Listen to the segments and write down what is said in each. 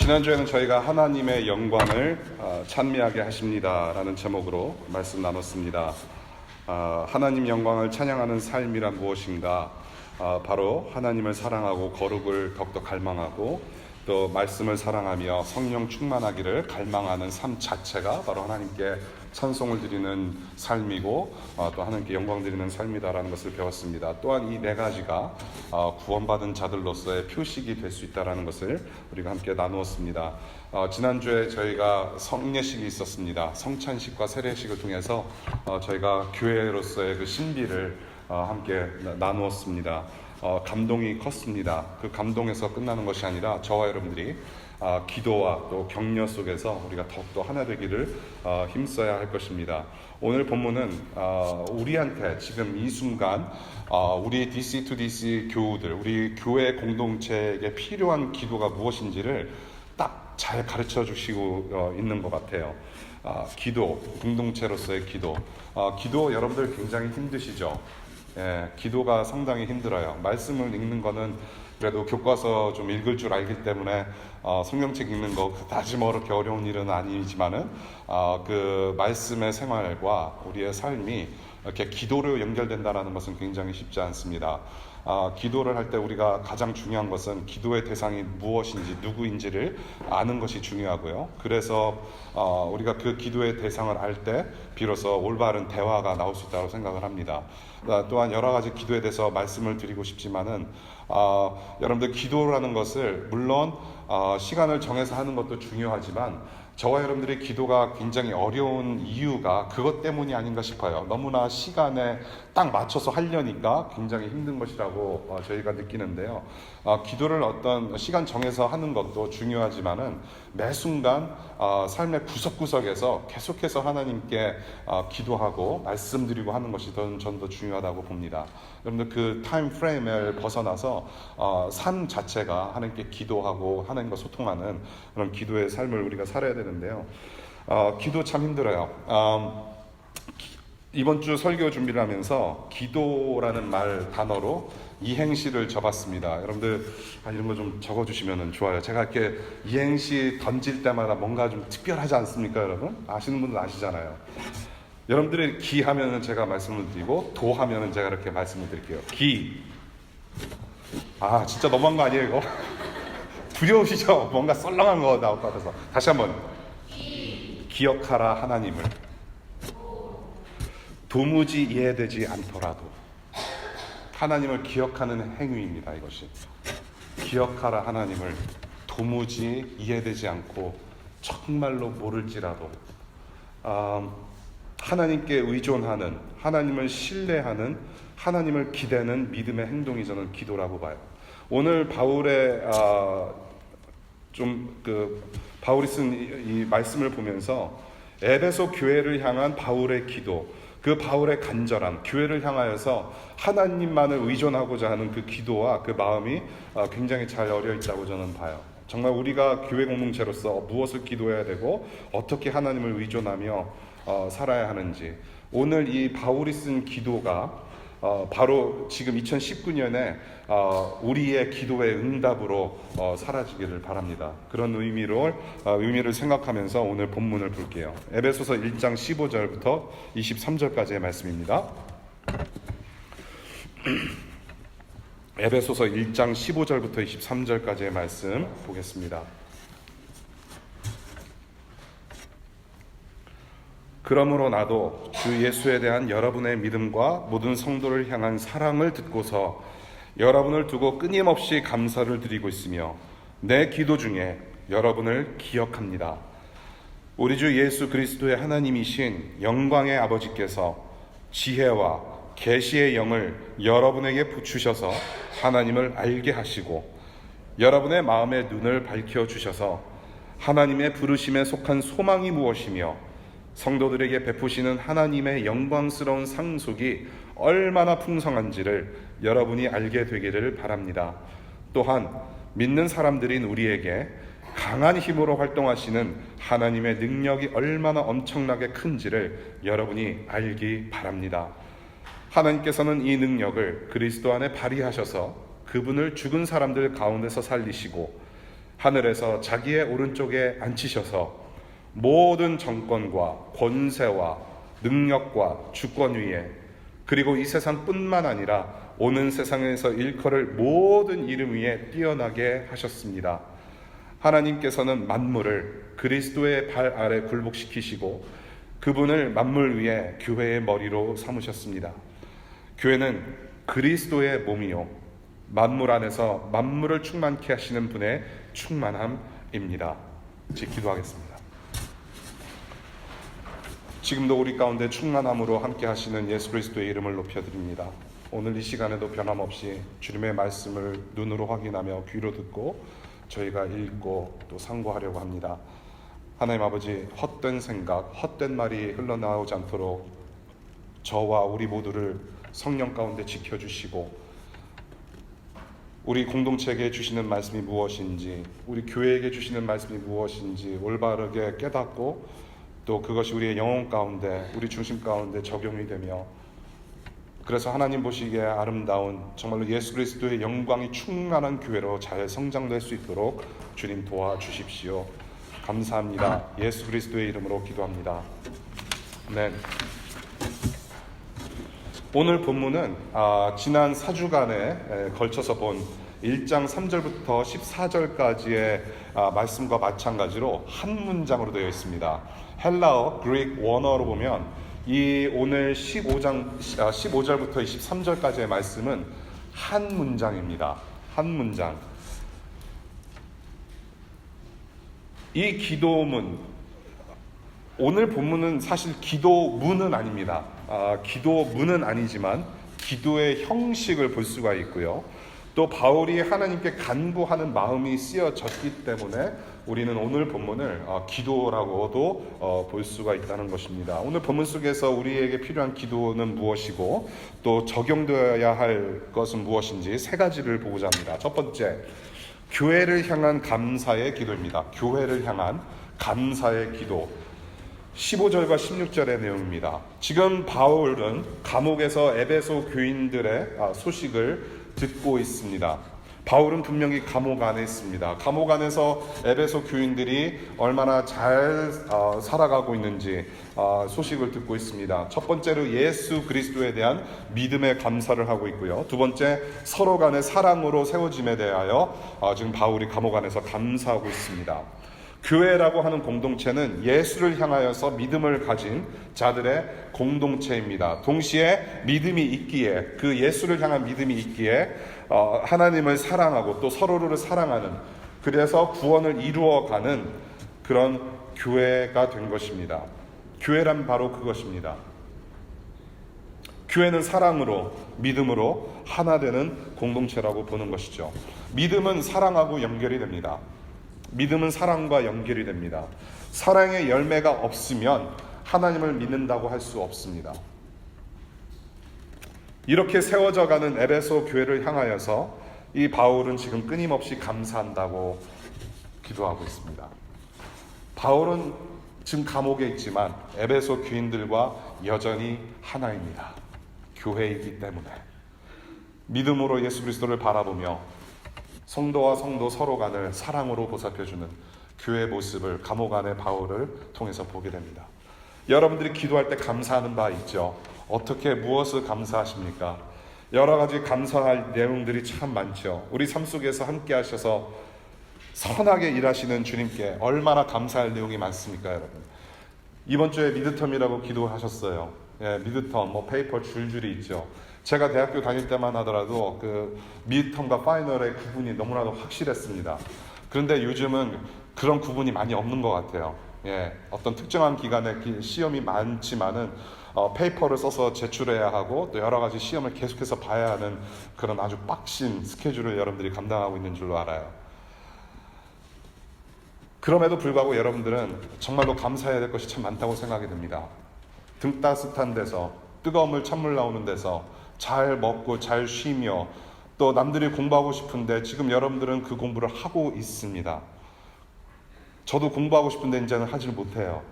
지난주에는 저희가 하나님의 영광을 찬미하게 하십니다 라는 제목으로 말씀 나눴습니다. 하나님 영광을 찬양하는 삶이란 무엇인가? 바로 하나님을 사랑하고 거룩을 더욱더 갈망하고 또 말씀을 사랑하며 성령 충만하기를 갈망하는 삶 자체가 바로 하나님께 찬송을 드리는 삶이고 또 하나님께 영광 드리는 삶이다라는 것을 배웠습니다. 또한 이 네 가지가 구원받은 자들로서의 표식이 될 수 있다라는 것을 우리가 함께 나누었습니다. 지난주에 저희가 성례식이 있었습니다. 성찬식과 세례식을 통해서 저희가 교회로서의 그 신비를 함께 나누었습니다. 감동이 컸습니다. 그 감동에서 끝나는 것이 아니라 저와 여러분들이 기도와 또 격려 속에서 우리가 더욱더 하나 되기를 힘써야 할 것입니다. 오늘 본문은 우리한테 지금 이 순간 우리 DC2DC 교우들, 우리 교회 공동체에게 필요한 기도가 무엇인지를 딱 잘 가르쳐 주시고 있는 것 같아요. 기도, 공동체로서의 기도. 기도 여러분들 굉장히 힘드시죠? 기도가 상당히 힘들어요. 말씀을 읽는 거는 그래도 교과서 좀 읽을 줄 알기 때문에 성경책 읽는 거 그다지 뭐 그렇게 어려운 일은 아니지만은 그 말씀의 생활과 우리의 삶이 이렇게 기도로 연결된다는 것은 굉장히 쉽지 않습니다. 기도를 할 때 우리가 가장 중요한 것은 기도의 대상이 무엇인지 누구인지를 아는 것이 중요하고요. 그래서 우리가 그 기도의 대상을 알 때 비로소 올바른 대화가 나올 수 있다고 생각을 합니다. 또한 여러 가지 기도에 대해서 말씀을 드리고 싶지만은 여러분들 기도라는 것을 물론 시간을 정해서 하는 것도 중요하지만 저와 여러분들의 기도가 굉장히 어려운 이유가 그것 때문이 아닌가 싶어요. 너무나 시간에 딱 맞춰서 하려니까 굉장히 힘든 것이라고 저희가 느끼는데요. 기도를 어떤 시간 정해서 하는 것도 중요하지만은 매 순간 삶의 구석구석에서 계속해서 하나님께 기도하고 말씀드리고 하는 것이 전 더 중요하다고 봅니다. 여러분들 그 타임 프레임을 벗어나서 삶 자체가 하나님께 기도하고 하나님과 소통하는 그런 기도의 삶을 우리가 살아야 되는데요. 기도 참 힘들어요. 이번 주 설교 준비를 하면서 기도라는 단어로 이행시를 적었습니다. 여러분들 이런 거 좀 적어주시면 좋아요. 제가 이렇게 이행시 던질 때마다 뭔가 좀 특별하지 않습니까, 여러분? 아시는 분들 아시잖아요. 여러분들이 기 하면은 제가 말씀을 드리고 도 하면은 제가 이렇게 말씀을 드릴게요. 기. 진짜 너무한 거 아니에요, 이거? 두려우시죠? 뭔가 썰렁한 거 나올 것 같아서. 다시 한번. 기억하라 하나님을. 도무지 이해되지 않더라도 하나님을 기억하는 행위입니다. 이것이 기억하라 하나님을 도무지 이해되지 않고 정말로 모를지라도 하나님께 의존하는, 하나님을 신뢰하는, 하나님을 기대는 믿음의 행동이 저는 기도라고 봐요. 오늘 바울의 바울이 쓴 이 말씀을 보면서 에베소 교회를 향한 바울의 기도, 그 바울의 간절함, 교회를 향하여서 하나님만을 의존하고자 하는 그 기도와 그 마음이 굉장히 잘 어려 있다고 저는 봐요. 정말 우리가 교회 공동체로서 무엇을 기도해야 되고 어떻게 하나님을 의존하며 살아야 하는지, 오늘 이 바울이 쓴 기도가 바로 지금 2019년에 우리의 기도의 응답으로 사라지기를 바랍니다. 그런 의미를 생각하면서 오늘 본문을 볼게요. 에베소서 1장 15절부터 23절까지의 말씀입니다. 에베소서 1장 15절부터 23절까지의 말씀 보겠습니다. 그러므로 나도 주 예수에 대한 여러분의 믿음과 모든 성도를 향한 사랑을 듣고서 여러분을 두고 끊임없이 감사를 드리고 있으며 내 기도 중에 여러분을 기억합니다. 우리 주 예수 그리스도의 하나님이신 영광의 아버지께서 지혜와 계시의 영을 여러분에게 부추셔서 하나님을 알게 하시고 여러분의 마음의 눈을 밝혀주셔서 하나님의 부르심에 속한 소망이 무엇이며 성도들에게 베푸시는 하나님의 영광스러운 상속이 얼마나 풍성한지를 여러분이 알게 되기를 바랍니다. 또한 믿는 사람들인 우리에게 강한 힘으로 활동하시는 하나님의 능력이 얼마나 엄청나게 큰지를 여러분이 알기 바랍니다. 하나님께서는 이 능력을 그리스도 안에 발휘하셔서 그분을 죽은 사람들 가운데서 살리시고 하늘에서 자기의 오른쪽에 앉히셔서 모든 정권과 권세와 능력과 주권 위에, 그리고 이 세상뿐만 아니라 오는 세상에서 일컬을 모든 이름 위에 뛰어나게 하셨습니다. 하나님께서는 만물을 그리스도의 발 아래 굴복시키시고 그분을 만물 위에 교회의 머리로 삼으셨습니다. 교회는 그리스도의 몸이요 만물 안에서 만물을 충만케 하시는 분의 충만함입니다. 이제 기도하겠습니다. 지금도 우리 가운데 충만함으로 함께 하시는 예수 그리스도의 이름을 높여드립니다. 오늘 이 시간에도 변함없이 주님의 말씀을 눈으로 확인하며 귀로 듣고 저희가 읽고 또 상고하려고 합니다. 하나님 아버지, 헛된 생각, 헛된 말이 흘러나오지 않도록 저와 우리 모두를 성령 가운데 지켜주시고, 우리 공동체에게 주시는 말씀이 무엇인지, 우리 교회에게 주시는 말씀이 무엇인지 올바르게 깨닫고 또 그것이 우리의 영혼 가운데, 우리 중심 가운데 적용이 되며, 그래서 하나님 보시기에 아름다운 정말로 예수 그리스도의 영광이 충만한 교회로 잘 성장될 수 있도록 주님 도와주십시오. 감사합니다. 예수 그리스도의 이름으로 기도합니다. 아멘. 오늘 본문은 지난 4주간에 걸쳐서 본 1장 3절부터 14절까지의 말씀과 마찬가지로 한 문장으로 되어 있습니다. 헬라어, 그릭 원어로 보면 이 오늘 15절부터 23절까지의 말씀은 한 문장입니다. 한 문장. 이 기도문, 오늘 본문은 사실 기도문은 아닙니다. 기도문은 아니지만 기도의 형식을 볼 수가 있고요. 또 바울이 하나님께 간구하는 마음이 쓰여졌기 때문에 우리는 오늘 본문을 기도라고도 볼 수가 있다는 것입니다. 오늘 본문 속에서 우리에게 필요한 기도는 무엇이고 또 적용되어야 할 것은 무엇인지 세 가지를 보고자 합니다. 첫 번째, 교회를 향한 감사의 기도입니다. 교회를 향한 감사의 기도. 15절과 16절의 내용입니다. 지금 바울은 감옥에서 에베소 교인들의 소식을 듣고 있습니다. 바울은 분명히 감옥 안에 있습니다. 감옥 안에서 에베소 교인들이 얼마나 잘 살아가고 있는지 소식을 듣고 있습니다. 첫 번째로 예수 그리스도에 대한 믿음에 감사를 하고 있고요. 두 번째, 서로 간의 사랑으로 세워짐에 대하여 지금 바울이 감옥 안에서 감사하고 있습니다. 교회라고 하는 공동체는 예수를 향하여서 믿음을 가진 자들의 공동체입니다. 동시에 믿음이 있기에, 그 예수를 향한 믿음이 있기에 하나님을 사랑하고 또 서로를 사랑하는, 그래서 구원을 이루어가는 그런 교회가 된 것입니다. 교회란 바로 그것입니다. 교회는 사랑으로, 믿음으로 하나 되는 공동체라고 보는 것이죠. 믿음은 사랑하고 연결이 됩니다. 믿음은 사랑과 연결이 됩니다. 사랑의 열매가 없으면 하나님을 믿는다고 할 수 없습니다. 이렇게 세워져가는 에베소 교회를 향하여서 이 바울은 지금 끊임없이 감사한다고 기도하고 있습니다. 바울은 지금 감옥에 있지만 에베소 교인들과 여전히 하나입니다. 교회이기 때문에 믿음으로 예수 그리스도를 바라보며 성도와 성도 서로 간을 사랑으로 보살펴주는 교회의 모습을 감옥 안의 바울을 통해서 보게 됩니다. 여러분들이 기도할 때 감사하는 바 있죠? 어떻게 무엇을 감사하십니까? 여러 가지 감사할 내용들이 참 많죠. 우리 삶 속에서 함께 하셔서 선하게 일하시는 주님께 얼마나 감사할 내용이 많습니까, 여러분? 이번 주에 미드텀이라고 기도하셨어요. 미드텀, 페이퍼 줄줄이 있죠. 제가 대학교 다닐 때만 하더라도 그 미드텀과 파이널의 구분이 너무나도 확실했습니다. 그런데 요즘은 그런 구분이 많이 없는 것 같아요. 어떤 특정한 기간에 시험이 많지만은 페이퍼를 써서 제출해야 하고 또 여러 가지 시험을 계속해서 봐야 하는 그런 아주 빡신 스케줄을 여러분들이 감당하고 있는 줄로 알아요. 그럼에도 불구하고 여러분들은 정말로 감사해야 될 것이 참 많다고 생각이 듭니다. 등 따뜻한 데서, 뜨거운 물, 찬물 나오는 데서 잘 먹고 잘 쉬며, 또 남들이 공부하고 싶은데 지금 여러분들은 그 공부를 하고 있습니다. 저도 공부하고 싶은데 이제는 하질 못해요.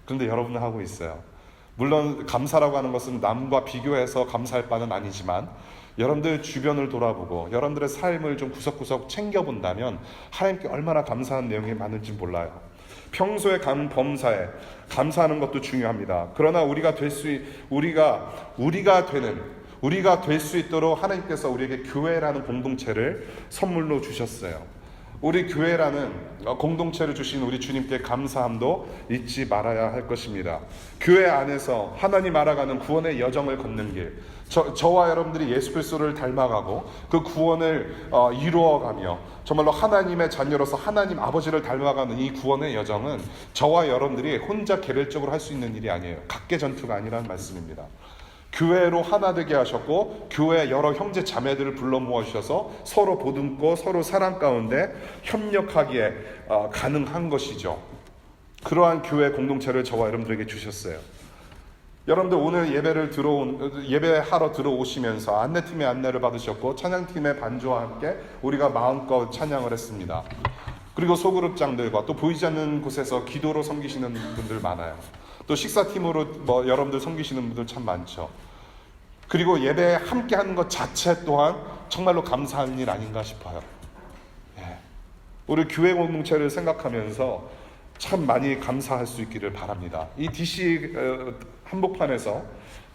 그런데 여러분은 하고 있어요. 물론 감사라고 하는 것은 남과 비교해서 감사할 바는 아니지만 여러분들 주변을 돌아보고 여러분들의 삶을 좀 구석구석 챙겨본다면 하나님께 얼마나 감사한 내용이 많은지 몰라요. 평소에 범사에 감사하는 것도 중요합니다. 그러나 우리가 될 수 있도록 하나님께서 우리에게 교회라는 공동체를 선물로 주셨어요. 우리 교회라는 공동체를 주신 우리 주님께 감사함도 잊지 말아야 할 것입니다. 교회 안에서 하나님 알아가는 구원의 여정을 걷는 길, 저와 여러분들이 예수 그리스도를 닮아가고 그 구원을 이루어가며 정말로 하나님의 자녀로서 하나님 아버지를 닮아가는 이 구원의 여정은 저와 여러분들이 혼자 개별적으로 할 수 있는 일이 아니에요. 각계 전투가 아니라는 말씀입니다. 교회로 하나 되게 하셨고 교회 여러 형제 자매들을 불러 모아주셔서 서로 보듬고 서로 사랑 가운데 협력하기에 가능한 것이죠. 그러한 교회 공동체를 저와 여러분들에게 주셨어요. 여러분들 오늘 예배하러 들어오시면서 안내팀의 안내를 받으셨고 찬양팀의 반주와 함께 우리가 마음껏 찬양을 했습니다. 그리고 소그룹장들과 또 보이지 않는 곳에서 기도로 섬기시는 분들 많아요. 또 식사팀으로 여러분들 섬기시는 분들 참 많죠. 그리고 예배에 함께 하는 것 자체 또한 정말로 감사한 일 아닌가 싶어요. 우리 교회 공동체를 생각하면서 참 많이 감사할 수 있기를 바랍니다. 이 DC 한복판에서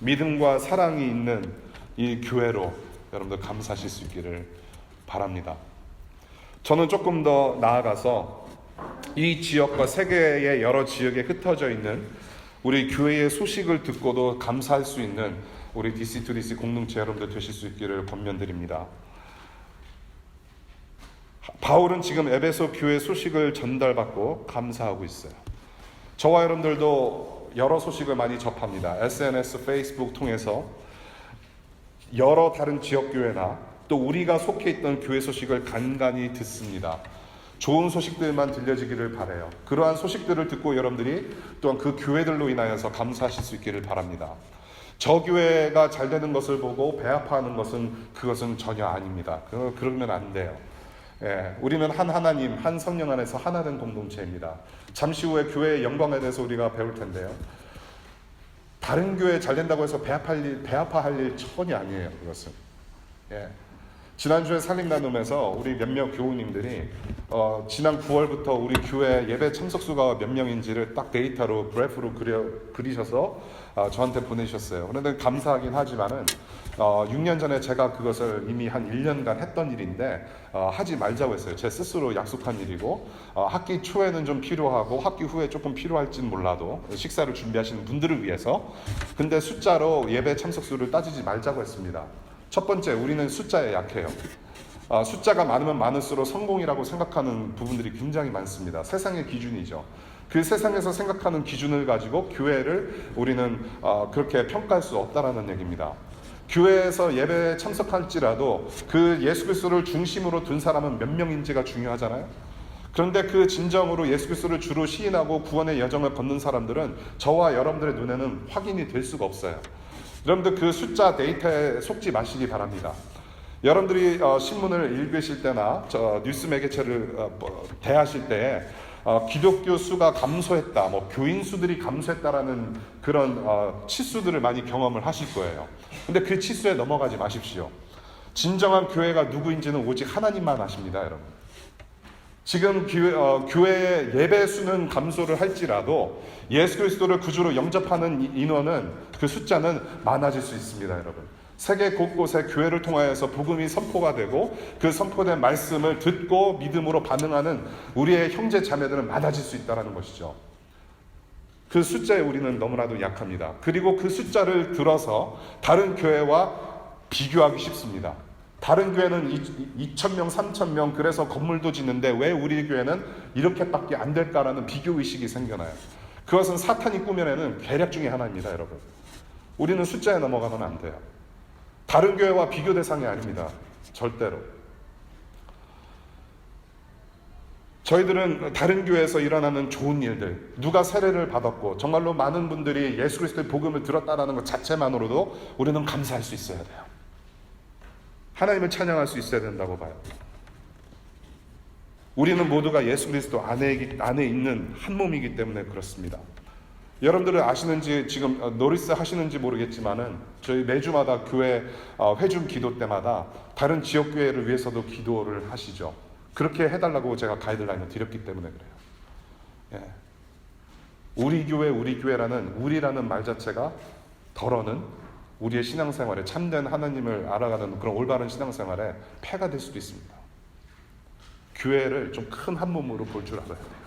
믿음과 사랑이 있는 이 교회로 여러분들 감사하실 수 있기를 바랍니다. 저는 조금 더 나아가서 이 지역과 세계의 여러 지역에 흩어져 있는 우리 교회의 소식을 듣고도 감사할 수 있는 우리 DC2DC 공동체 여러분들 되실 수 있기를 권면드립니다. 바울은 지금 에베소 교회 소식을 전달받고 감사하고 있어요. 저와 여러분들도 여러 소식을 많이 접합니다. SNS, 페이스북 통해서 여러 다른 지역교회나 또 우리가 속해 있던 교회 소식을 간간히 듣습니다. 좋은 소식들만 들려지기를 바라요. 그러한 소식들을 듣고 여러분들이 또한 그 교회들로 인하여서 감사하실 수 있기를 바랍니다. 저 교회가 잘 되는 것을 보고 배아파하는 그것은 전혀 아닙니다. 그러면 안 돼요. 우리는 한 하나님, 한 성령 안에서 하나 된 공동체입니다. 잠시 후에 교회의 영광에 대해서 우리가 배울 텐데요. 다른 교회 잘 된다고 해서 배아파할 일 전혀 아니에요. 그것은. 지난주에 살림나눔에서 우리 몇몇 교우님들이 지난 9월부터 우리 교회 예배 참석수가 몇 명인지를 딱 데이터로 그래프로 그리셔서 저한테 보내주셨어요. 그런데 감사하긴 하지만은 6년 전에 제가 그것을 이미 한 1년간 했던 일인데 하지 말자고 했어요. 제 스스로 약속한 일이고 학기 초에는 좀 필요하고 학기 후에 조금 필요할지는 몰라도 식사를 준비하시는 분들을 위해서. 근데 숫자로 예배 참석수를 따지지 말자고 했습니다. 첫 번째, 우리는 숫자에 약해요. 숫자가 많으면 많을수록 성공이라고 생각하는 부분들이 굉장히 많습니다. 세상의 기준이죠. 그 세상에서 생각하는 기준을 가지고 교회를 우리는 그렇게 평가할 수 없다라는 얘기입니다. 교회에서 예배에 참석할지라도 그 예수 그리스도를 중심으로 둔 사람은 몇 명인지가 중요하잖아요. 그런데 그 진정으로 예수 그리스도를 주로 시인하고 구원의 여정을 걷는 사람들은 저와 여러분들의 눈에는 확인이 될 수가 없어요. 여러분들 그 숫자 데이터에 속지 마시기 바랍니다. 여러분들이 신문을 읽으실 때나 뉴스 매개체를 대하실 때에 기독교 수가 감소했다, 교인 수들이 감소했다라는 그런 치수들을 많이 경험을 하실 거예요. 근데 그 치수에 넘어가지 마십시오. 진정한 교회가 누구인지는 오직 하나님만 아십니다, 여러분. 지금 교회의 예배 수는 감소를 할지라도 예수 그리스도를 구주로 영접하는 인원은 그 숫자는 많아질 수 있습니다, 여러분. 세계 곳곳에 교회를 통하여서 복음이 선포가 되고 그 선포된 말씀을 듣고 믿음으로 반응하는 우리의 형제 자매들은 많아질 수 있다는 것이죠. 그 숫자에 우리는 너무나도 약합니다. 그리고 그 숫자를 들어서 다른 교회와 비교하기 쉽습니다. 다른 교회는 2,000명, 3,000명 그래서 건물도 짓는데 왜 우리 교회는 이렇게밖에 안 될까라는 비교의식이 생겨나요. 그것은 사탄이 꾸며내는 계략 중에 하나입니다, 여러분. 우리는 숫자에 넘어가면 안 돼요. 다른 교회와 비교 대상이 아닙니다. 절대로. 저희들은 다른 교회에서 일어나는 좋은 일들, 누가 세례를 받았고 정말로 많은 분들이 예수 그리스도의 복음을 들었다는 것 자체만으로도 우리는 감사할 수 있어야 돼요. 하나님을 찬양할 수 있어야 된다고 봐요. 우리는 모두가 예수 그리스도 안에 있는 한 몸이기 때문에 그렇습니다. 여러분들은 아시는지 지금 노리스 하시는지 모르겠지만은 저희 매주마다 교회 회중 기도 때마다 다른 지역 교회를 위해서도 기도를 하시죠. 그렇게 해달라고 제가 가이드라인을 드렸기 때문에 그래요. 예. 우리 교회라는 우리라는 말 자체가 덜어는 우리의 신앙생활에 참된 하나님을 알아가는 그런 올바른 신앙생활에 폐가 될 수도 있습니다. 교회를 좀 큰 한 몸으로 볼 줄 알아야 돼요.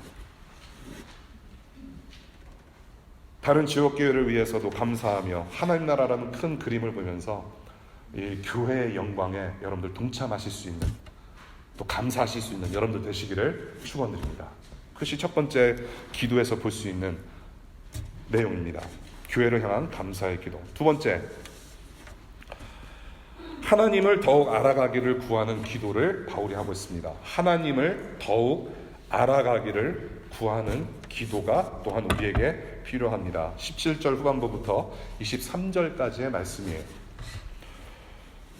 다른 지역교회를 위해서도 감사하며 하나님 나라라는 큰 그림을 보면서 이 교회의 영광에 여러분들 동참하실 수 있는, 또 감사하실 수 있는 여러분들 되시기를 축원드립니다. 그것이 첫 번째 기도에서 볼 수 있는 내용입니다. 교회를 향한 감사의 기도. 두 번째, 하나님을 더욱 알아가기를 구하는 기도를 바울이 하고 있습니다. 하나님을 더욱 알아가기를 구하는 기도가 또한 우리에게 필요합니다. 17절 후반부부터 23절까지의 말씀이에요.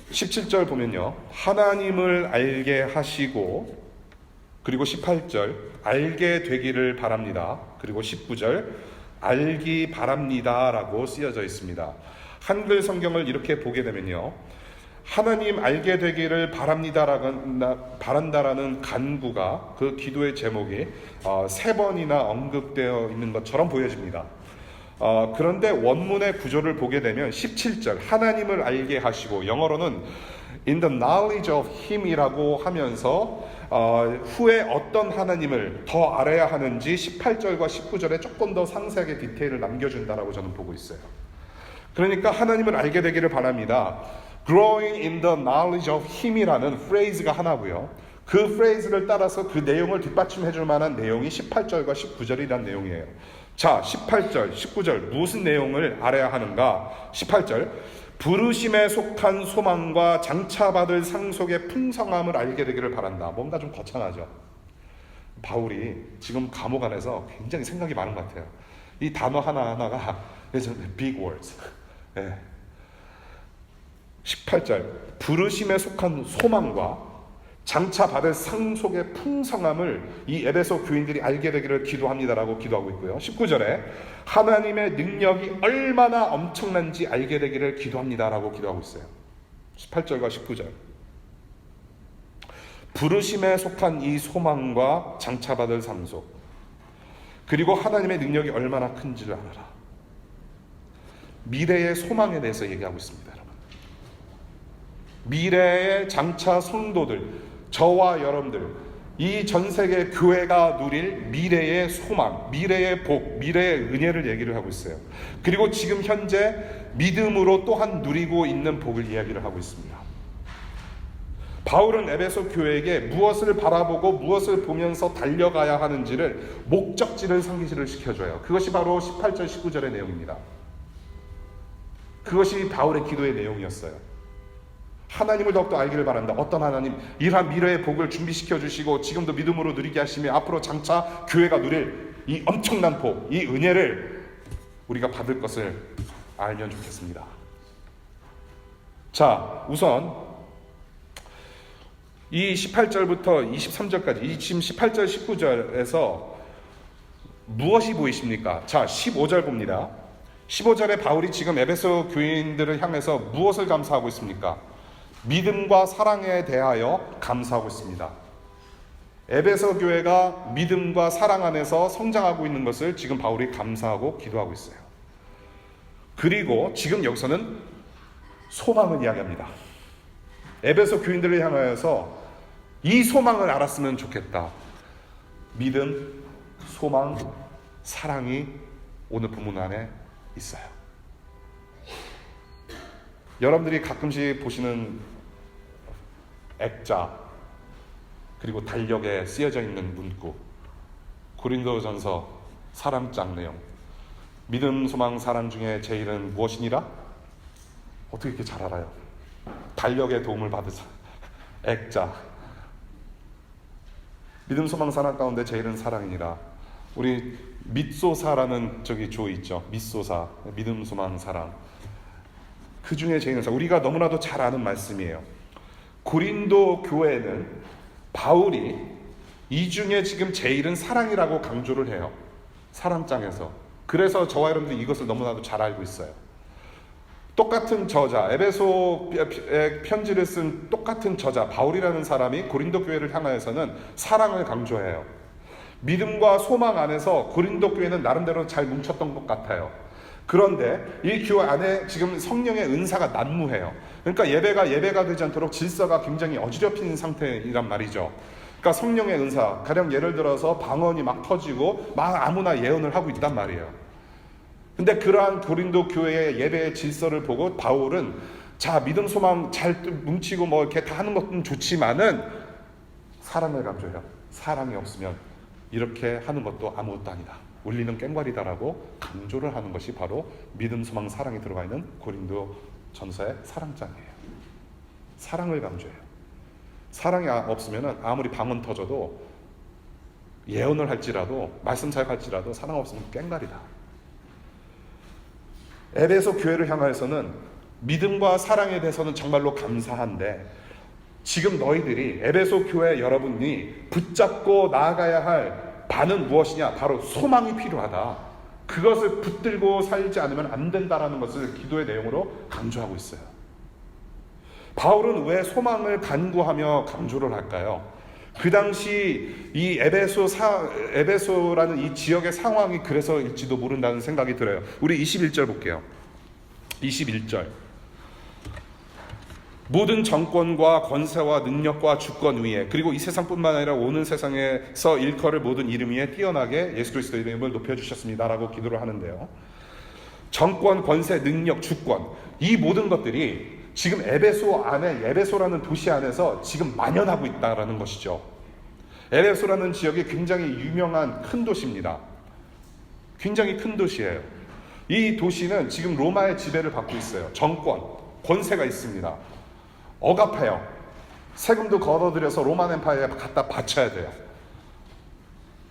17절 보면요, 하나님을 알게 하시고, 그리고 18절 알게 되기를 바랍니다. 그리고 19절 알기 바랍니다 라고 쓰여져 있습니다. 한글 성경을 이렇게 보게 되면요, 하나님 알게 되기를 바란다라는 간구가, 그 기도의 제목이 3번이나 언급되어 있는 것처럼 보여집니다. 그런데 원문의 구조를 보게 되면 17절 하나님을 알게 하시고, 영어로는 in the knowledge of him이라고 하면서 후에 어떤 하나님을 더 알아야 하는지 18절과 19절에 조금 더 상세하게 디테일을 남겨준다라고 저는 보고 있어요. 그러니까 하나님을 알게 되기를 바랍니다. Growing in the knowledge of him이라는 프레이즈가 하나고요, 그 프레이즈를 따라서 그 내용을 뒷받침해 줄 만한 내용이 18절과 19절이라는 내용이에요. 자, 18절, 19절 무슨 내용을 알아야 하는가? 18절 부르심에 속한 소망과 장차받을 상속의 풍성함을 알게 되기를 바란다. 뭔가 좀 거창하죠. 바울이 지금 감옥 안에서 굉장히 생각이 많은 것 같아요. 이 단어 하나하나가 big words. 네. 18절 부르심에 속한 소망과 장차 받을 상속의 풍성함을 이 에베소 교인들이 알게 되기를 기도합니다라고 기도하고 있고요. 19절에 하나님의 능력이 얼마나 엄청난지 알게 되기를 기도합니다라고 기도하고 있어요. 18절과 19절 부르심에 속한 이 소망과 장차 받을 상속, 그리고 하나님의 능력이 얼마나 큰지를 알아라. 미래의 소망에 대해서 얘기하고 있습니다. 여러분, 미래의 장차 성도들, 저와 여러분들, 이 전세계 교회가 누릴 미래의 소망, 미래의 복, 미래의 은혜를 얘기를 하고 있어요. 그리고 지금 현재 믿음으로 또한 누리고 있는 복을 이야기를 하고 있습니다. 바울은 에베소 교회에게 무엇을 바라보고 무엇을 보면서 달려가야 하는지를, 목적지를 상기시를 시켜줘요. 그것이 바로 18절 19절의 내용입니다. 그것이 바울의 기도의 내용이었어요. 하나님을 더욱더 알기를 바란다. 어떤 하나님? 이러한 미래의 복을 준비시켜 주시고 지금도 믿음으로 누리게 하시며 앞으로 장차 교회가 누릴 이 엄청난 복, 이 은혜를 우리가 받을 것을 알면 좋겠습니다. 자, 우선 이 18절부터 23절까지, 이 지금 18절 19절에서 무엇이 보이십니까? 자, 15절 봅니다. 15절에 바울이 지금 에베소 교인들을 향해서 무엇을 감사하고 있습니까? 믿음과 사랑에 대하여 감사하고 있습니다. 에베소 교회가 믿음과 사랑 안에서 성장하고 있는 것을 지금 바울이 감사하고 기도하고 있어요. 그리고 지금 여기서는 소망을 이야기합니다. 에베소 교인들을 향하여서 이 소망을 알았으면 좋겠다. 믿음, 소망, 사랑이 오늘 본문 안에 있어요. 여러분들이 가끔씩 보시는 액자, 그리고 달력에 쓰여져 있는 문구, 고린도전서 사랑장 내용, 믿음, 소망, 사랑 중에 제일은 무엇이니라? 어떻게 이렇게 잘 알아요? 달력의 도움을 받으사 액자, 믿음, 소망, 사랑 가운데 제일은 사랑이니라. 우리 mit소사라는 조 있죠. mit소사, 믿음, 소망, 사랑. 그 중에 제일은 사랑. 우리가 너무나도 잘 아는 말씀이에요. 고린도 교회는 바울이 이 중에 지금 제일은 사랑이라고 강조를 해요. 사랑장에서. 그래서 저와 여러분들이 이것을 너무나도 잘 알고 있어요. 똑같은 저자, 에베소의 편지를 쓴 똑같은 저자 바울이라는 사람이 고린도 교회를 향하여서는 사랑을 강조해요. 믿음과 소망 안에서 고린도 교회는 나름대로 잘 뭉쳤던 것 같아요. 그런데 이 교회 안에 지금 성령의 은사가 난무해요. 그러니까 예배가 되지 않도록 질서가 굉장히 어지럽힌 상태이란 말이죠. 그러니까 성령의 은사, 가령 예를 들어서 방언이 막 터지고 막 아무나 예언을 하고 있단 말이에요. 근데 그러한 고린도 교회의 예배의 질서를 보고 바울은 자, 믿음 소망 잘 뭉치고 뭐 이렇게 다 하는 것은 좋지만은 사랑을 강조해요. 사랑이 없으면 이렇게 하는 것도 아무것도 아니다. 울리는 꽹과리다라고 강조를 하는 것이 바로 믿음, 소망, 사랑이 들어가 있는 고린도 전서의 사랑장이에요. 사랑을 강조해요. 사랑이 없으면 아무리 방언 터져도 예언을 할지라도 말씀 잘 할지라도 사랑 없으면 꽹과리다. 에베소 교회를 향하여서는 믿음과 사랑에 대해서는 정말로 감사한데 지금 너희들이 에베소 교회 여러분이 붙잡고 나아가야 할 바는 무엇이냐? 바로 소망이 필요하다. 그것을 붙들고 살지 않으면 안 된다라는 것을 기도의 내용으로 강조하고 있어요. 바울은 왜 소망을 간구하며 강조를 할까요? 그 당시 이 에베소라는 이 지역의 상황이 그래서일지도 모른다는 생각이 들어요. 우리 21절 볼게요. 21절. 모든 정권과 권세와 능력과 주권 위에 그리고 이 세상뿐만 아니라 오는 세상에서 일컬을 모든 이름 위에 뛰어나게 예수 그리스도의 이름을 높여주셨습니다라고 기도를 하는데요. 정권, 권세, 능력, 주권 이 모든 것들이 지금 에베소라는 도시 안에서 지금 만연하고 있다라는 것이죠. 에베소라는 지역이 굉장히 유명한 큰 도시입니다. 굉장히 큰 도시예요. 이 도시는 지금 로마의 지배를 받고 있어요. 정권, 권세가 있습니다. 억압해요. 세금도 걷어들여서 로만 엠파이어에 갖다 바쳐야 돼요.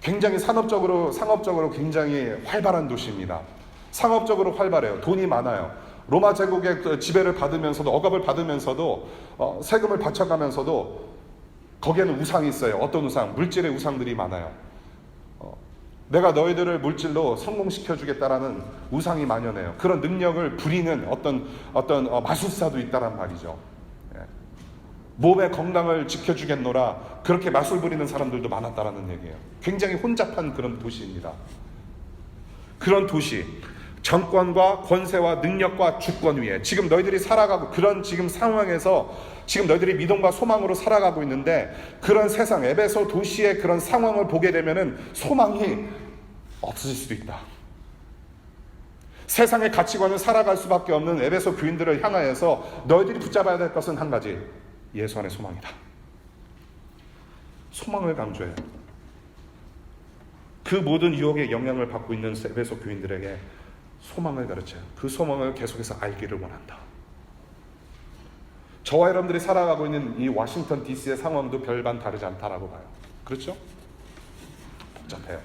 굉장히 상업적으로 굉장히 활발한 도시입니다. 상업적으로 활발해요. 돈이 많아요. 로마 제국의 지배를 받으면서도 억압을 받으면서도 세금을 바쳐가면서도 거기에는 우상이 있어요. 어떤 우상? 물질의 우상들이 많아요. 내가 너희들을 물질로 성공시켜주겠다라는 우상이 만연해요. 그런 능력을 부리는 어떤 마술사도 있다란 말이죠. 몸의 건강을 지켜주겠노라 그렇게 마술 부리는 사람들도 많았다라는 얘기예요. 굉장히 혼잡한 그런 도시입니다. 그런 도시, 정권과 권세와 능력과 주권 위에 지금 너희들이 살아가고 그런 지금 상황에서 지금 너희들이 믿음과 소망으로 살아가고 있는데 그런 세상 에베소 도시의 그런 상황을 보게 되면은 소망이 없어질 수도 있다. 세상의 가치관을 살아갈 수밖에 없는 에베소 교인들을 향하여서 너희들이 붙잡아야 될 것은 한 가지, 예수 안의 소망이다. 소망을 강조해요. 그 모든 유혹의 영향을 받고 있는 에베소 교인들에게 소망을 가르쳐요. 그 소망을 계속해서 알기를 원한다. 저와 여러분들이 살아가고 있는 이 워싱턴 DC의 상황도 별반 다르지 않다라고 봐요. 그렇죠? 복잡해요.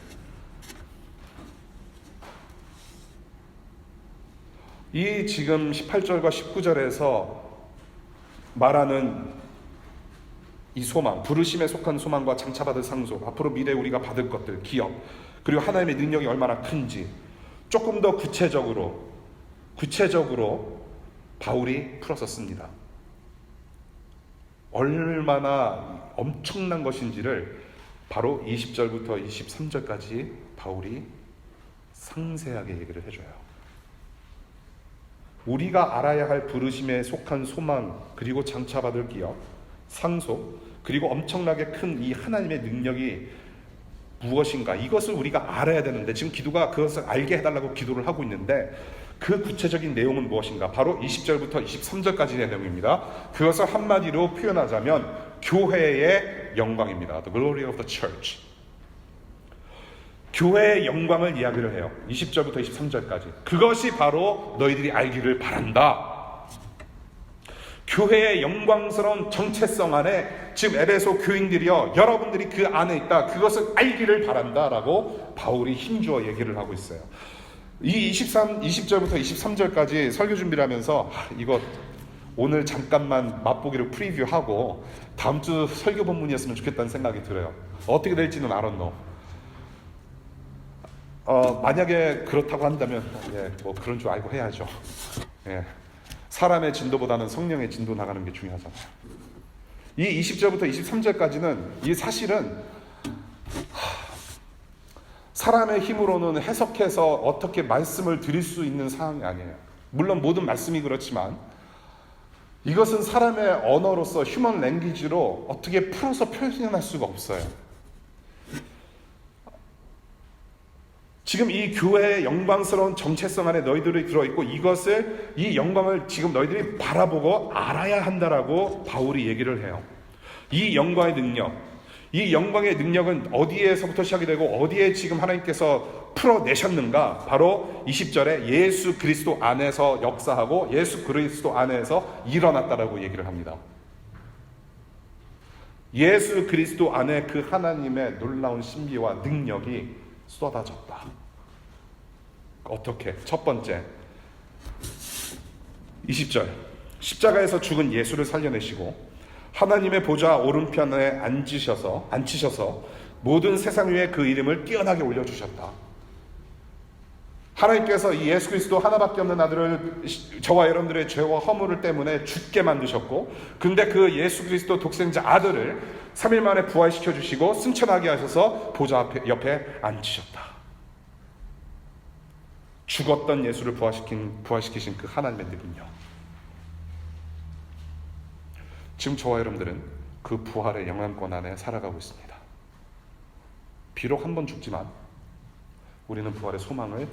이 지금 18절과 19절에서 말하는 이 소망, 부르심에 속한 소망과 장차받을 상속, 앞으로 미래에 우리가 받을 것들, 기업, 그리고 하나님의 능력이 얼마나 큰지 조금 더 구체적으로 바울이 풀어서 씁니다. 얼마나 엄청난 것인지를 바로 20절부터 23절까지 바울이 상세하게 얘기를 해줘요. 우리가 알아야 할 부르심에 속한 소망, 그리고 장차받을 기업, 상속, 그리고 엄청나게 큰 이 하나님의 능력이 무엇인가, 이것을 우리가 알아야 되는데 지금 기도가 그것을 알게 해달라고 기도를 하고 있는데 그 구체적인 내용은 무엇인가? 바로 20절부터 23절까지의 내용입니다. 그것을 한마디로 표현하자면 교회의 영광입니다. The glory of the church. 교회의 영광을 이야기를 해요. 20절부터 23절까지. 그것이 바로 너희들이 알기를 바란다. 교회의 영광스러운 정체성 안에 지금 에베소 교인들이여 여러분들이 그 안에 있다. 그것을 알기를 바란다라고 바울이 힘주어 얘기를 하고 있어요. 이 20절부터 23절까지 설교 준비를 하면서 이거 오늘 잠깐만 맛보기로 프리뷰하고 다음 주 설교 본문이었으면 좋겠다는 생각이 들어요. 어떻게 될지는 I don't know. 만약에 그렇다고 한다면 뭐 그런 줄 알고 해야죠. 사람의 진도보다는 성령의 진도 나가는 게 중요하잖아요. 이 20절부터 23절까지는 이 사실은 사람의 힘으로는 해석해서 어떻게 말씀을 드릴 수 있는 사항이 아니에요. 물론 모든 말씀이 그렇지만 이것은 사람의 언어로서 휴먼 랭귀지로 어떻게 풀어서 표현할 수가 없어요. 지금 이 교회의 영광스러운 정체성 안에 너희들이 들어있고 이 영광을 지금 너희들이 바라보고 알아야 한다라고 바울이 얘기를 해요. 이 영광의 능력은 어디에서부터 시작이 되고 어디에 지금 하나님께서 풀어내셨는가? 바로 20절에 예수 그리스도 안에서 역사하고 예수 그리스도 안에서 일어났다라고 얘기를 합니다. 예수 그리스도 안에 그 하나님의 놀라운 신비와 능력이 쏟아졌다. 어떻게? 첫 번째 20절 십자가에서 죽은 예수를 살려내시고 하나님의 보좌 오른편에 앉히셔서 모든 세상 위에 그 이름을 뛰어나게 올려주셨다. 하나님께서 이 예수 그리스도 하나밖에 없는 아들을 저와 여러분들의 죄와 허물을 때문에 죽게 만드셨고, 근데 그 예수 그리스도 독생자 아들을 3일 만에 부활시켜 주시고 승천하게 하셔서 보좌 옆에 앉히셨다. 죽었던 예수를 부활시키신 그 하나님의 능력. 지금 저와 여러분들은 그 부활의 영향권 안에 살아가고 있습니다. 비록 한 번 죽지만 우리는 부활의 소망을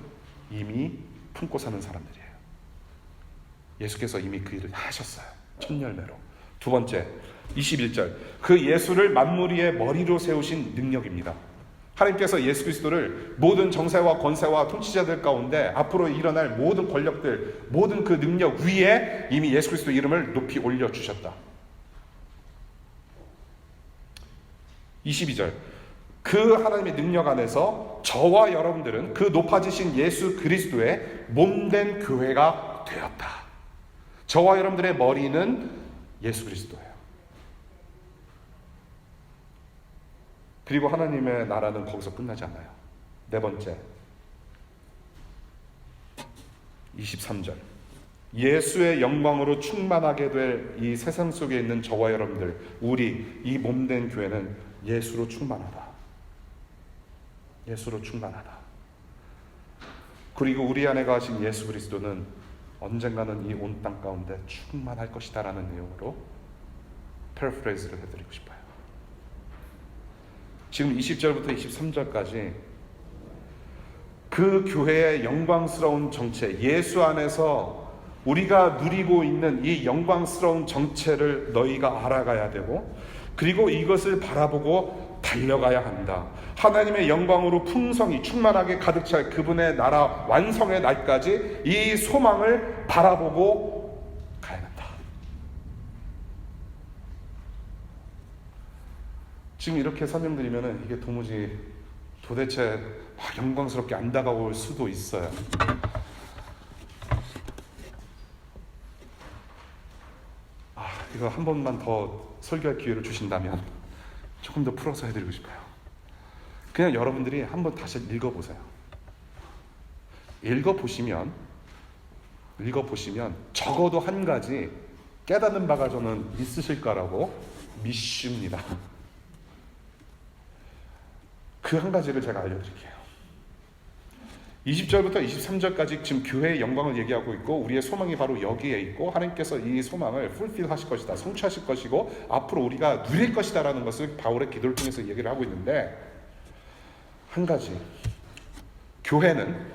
이미 품고 사는 사람들이에요. 예수께서 이미 그 일을 하셨어요. 첫 열매로. 두 번째 21절 그 예수를 만물 위의 머리로 세우신 능력입니다. 하나님께서 예수 그리스도를 모든 정세와 권세와 통치자들 가운데 앞으로 일어날 모든 권력들, 모든 그 능력 위에 이미 예수 그리스도 이름을 높이 올려주셨다. 22절 그 하나님의 능력 안에서 저와 여러분들은 그 높아지신 예수 그리스도의 몸된 교회가 되었다. 저와 여러분들의 머리는 예수 그리스도예요. 그리고 하나님의 나라는 거기서 끝나지 않아요. 네 번째 23절 예수의 영광으로 충만하게 될 이 세상 속에 있는 저와 여러분들, 우리 이 몸된 교회는 예수로 충만하다. 예수로 충만하다. 그리고 우리 안에 가신 예수 그리스도는 언젠가는 이 온 땅 가운데 충만할 것이다 라는 내용으로 패러프레이즈를 해드리고 싶어요. 지금 20절부터 23절까지 그 교회의 영광스러운 정체, 예수 안에서 우리가 누리고 있는 이 영광스러운 정체를 너희가 알아가야 되고, 그리고 이것을 바라보고 달려가야 한다. 하나님의 영광으로 풍성히 충만하게 가득 찰 그분의 나라 완성의 날까지 이 소망을 바라보고 가야 한다. 지금 이렇게 설명드리면 이게 도대체 영광스럽게 안 다가올 수도 있어요. 이거 한 번만 더 설교할 기회를 주신다면 조금 더 풀어서 해드리고 싶어요. 그냥 여러분들이 한번 다시 읽어보세요. 읽어보시면 적어도 한 가지 깨닫는 바가 저는 있으실 거라고 믿습니다. 그 한 가지를 제가 알려드릴게요. 20절부터 23절까지 지금 교회의 영광을 얘기하고 있고, 우리의 소망이 바로 여기에 있고, 하나님께서 이 소망을 풀필 하실 것이다, 성취하실 것이고 앞으로 우리가 누릴 것이다 라는 것을 바울의 기도를 통해서 얘기를 하고 있는데, 한 가지, 교회는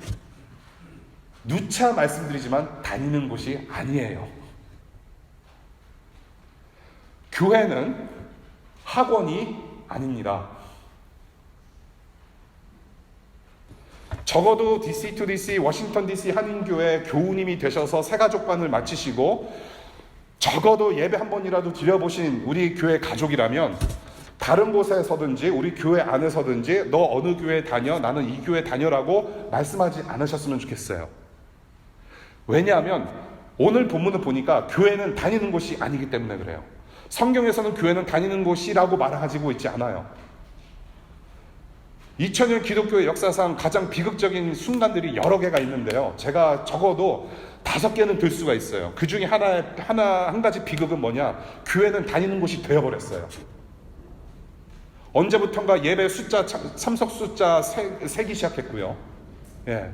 누차 말씀드리지만 다니는 곳이 아니에요. 교회는 학원이 아닙니다. 적어도 DC to DC, 워싱턴 DC 한인교회 교우님이 되셔서 새가족반을 마치시고 적어도 예배 한 번이라도 드려보신 우리 교회 가족이라면 다른 곳에서든지 우리 교회 안에서든지 너 어느 교회 다녀? 나는 이 교회 다녀라고 말씀하지 않으셨으면 좋겠어요. 왜냐하면 오늘 본문을 보니까 교회는 다니는 곳이 아니기 때문에 그래요. 성경에서는 교회는 다니는 곳이라고 말하고 있지 않아요. 2000년 기독교의 역사상 가장 비극적인 순간들이 여러 개가 있는데요. 제가 적어도 5개는 들 수가 있어요. 그 중에 한 가지 비극은 뭐냐? 교회는 다니는 곳이 되어버렸어요. 언제부턴가 예배 숫자, 참석 숫자 세기 시작했고요. 예.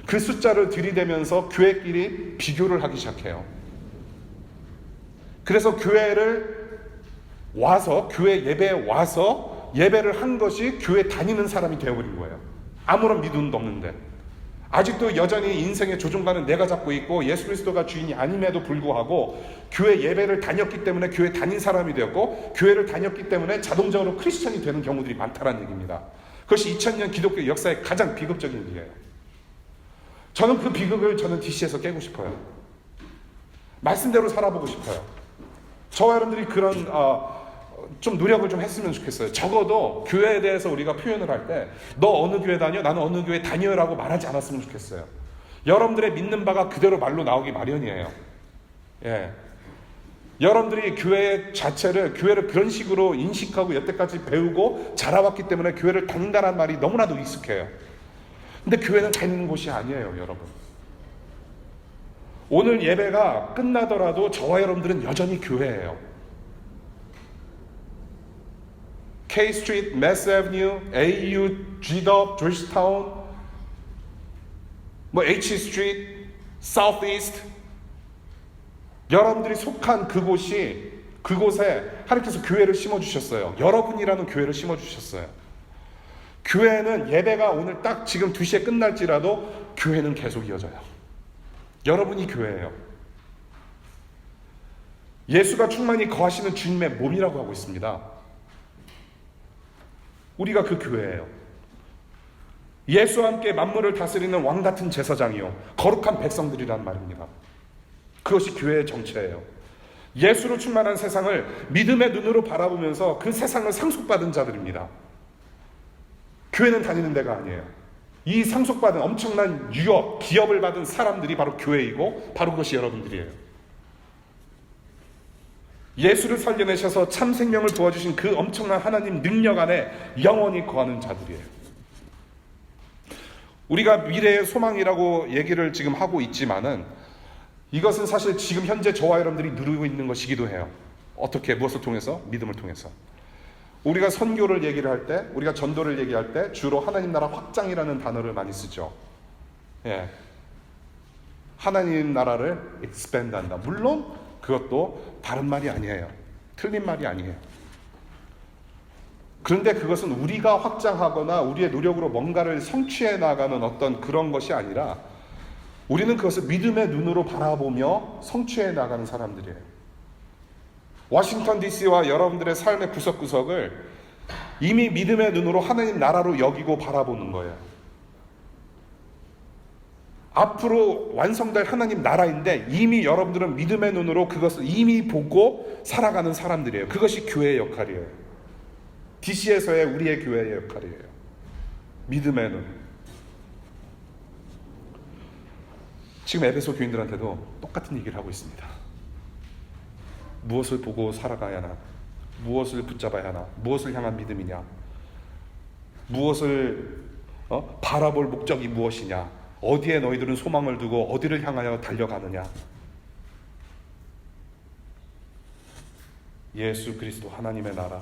그 숫자를 들이대면서 교회끼리 비교를 하기 시작해요. 그래서 교회 예배에 와서 예배를 한 것이 교회 다니는 사람이 되어버린 거예요. 아무런 믿음도 없는데. 아직도 여전히 인생의 조종관은 내가 잡고 있고 예수 그리스도가 주인이 아님에도 불구하고 교회 예배를 다녔기 때문에 교회 다닌 사람이 되었고 교회를 다녔기 때문에 자동적으로 크리스천이 되는 경우들이 많다는 얘기입니다. 그것이 2000년 기독교 역사의 가장 비극적인 일이에요. 저는 그 비극을 DC에서 깨고 싶어요. 말씀대로 살아보고 싶어요. 저와 여러분들이 그런 좀 노력을 좀 했으면 좋겠어요. 적어도 교회에 대해서 우리가 표현을 할 때 너 어느 교회 다녀? 나는 어느 교회 다녀라고 말하지 않았으면 좋겠어요. 여러분들의 믿는 바가 그대로 말로 나오기 마련이에요. 예. 여러분들이 교회 자체를 교회를 그런 식으로 인식하고 여태까지 배우고 자라왔기 때문에 교회를 다닌다는 말이 너무나도 익숙해요. 근데 교회는 다니는 곳이 아니에요, 여러분. 오늘 예배가 끝나더라도 저와 여러분들은 여전히 교회예요. K 스트리트, Mass Avenue, AU, Gdub, Georgetown, H 스트리트, Southeast, 여러분들이 속한 그곳에 하나님께서 교회를 심어주셨어요. 여러분이라는 교회를 심어주셨어요. 교회는 예배가 오늘 딱 지금 2시에 끝날지라도 교회는 계속 이어져요. 여러분이 교회예요. 예수가 충만히 거하시는 주님의 몸이라고 하고 있습니다. 우리가 그 교회예요. 예수와 함께 만물을 다스리는 왕같은 제사장이요 거룩한 백성들이란 말입니다. 그것이 교회의 정체예요. 예수로 충만한 세상을 믿음의 눈으로 바라보면서 그 세상을 상속받은 자들입니다. 교회는 다니는 데가 아니에요. 이 상속받은 엄청난 유업, 기업을 받은 사람들이 바로 교회이고 바로 그것이 여러분들이에요. 예수를 살려내셔서 참 생명을 도와주신 그 엄청난 하나님 능력 안에 영원히 거하는 자들이에요. 우리가 미래의 소망이라고 얘기를 지금 하고 있지만은 이것은 사실 지금 현재 저와 여러분들이 누리고 있는 것이기도 해요. 어떻게, 무엇을 통해서? 믿음을 통해서. 우리가 선교를 얘기를 할 때, 우리가 전도를 얘기할 때 주로 하나님 나라 확장이라는 단어를 많이 쓰죠. 예. 하나님 나라를 expand 한다. 물론 그것도 다른 말이 아니에요. 틀린 말이 아니에요. 그런데 그것은 우리가 확장하거나 우리의 노력으로 뭔가를 성취해 나가는 어떤 그런 것이 아니라 우리는 그것을 믿음의 눈으로 바라보며 성취해 나가는 사람들이에요. 워싱턴 DC와 여러분들의 삶의 구석구석을 이미 믿음의 눈으로 하나님 나라로 여기고 바라보는 거예요. 앞으로 완성될 하나님 나라인데 이미 여러분들은 믿음의 눈으로 그것을 이미 보고 살아가는 사람들이에요. 그것이 교회의 역할이에요. DC에서의 우리의 교회의 역할이에요. 믿음의 눈. 지금 에베소 교인들한테도 똑같은 얘기를 하고 있습니다. 무엇을 보고 살아가야 하나? 무엇을 붙잡아야 하나? 무엇을 향한 믿음이냐? 무엇을 바라볼 목적이 무엇이냐? 어디에 너희들은 소망을 두고 어디를 향하여 달려가느냐? 예수 그리스도 하나님의 나라,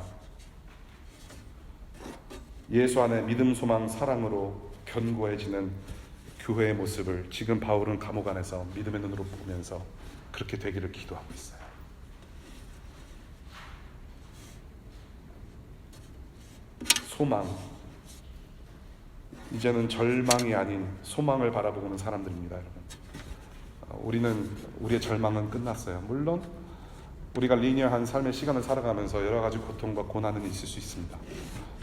예수 안에 믿음, 소망, 사랑으로 견고해지는 교회의 모습을 지금 바울은 감옥 안에서 믿음의 눈으로 보면서 그렇게 되기를 기도하고 있어요. 소망, 이제는 절망이 아닌 소망을 바라보는 사람들입니다, 여러분. 우리는 우리의 절망은 끝났어요. 물론 우리가 리니어한 삶의 시간을 살아가면서 여러 가지 고통과 고난은 있을 수 있습니다.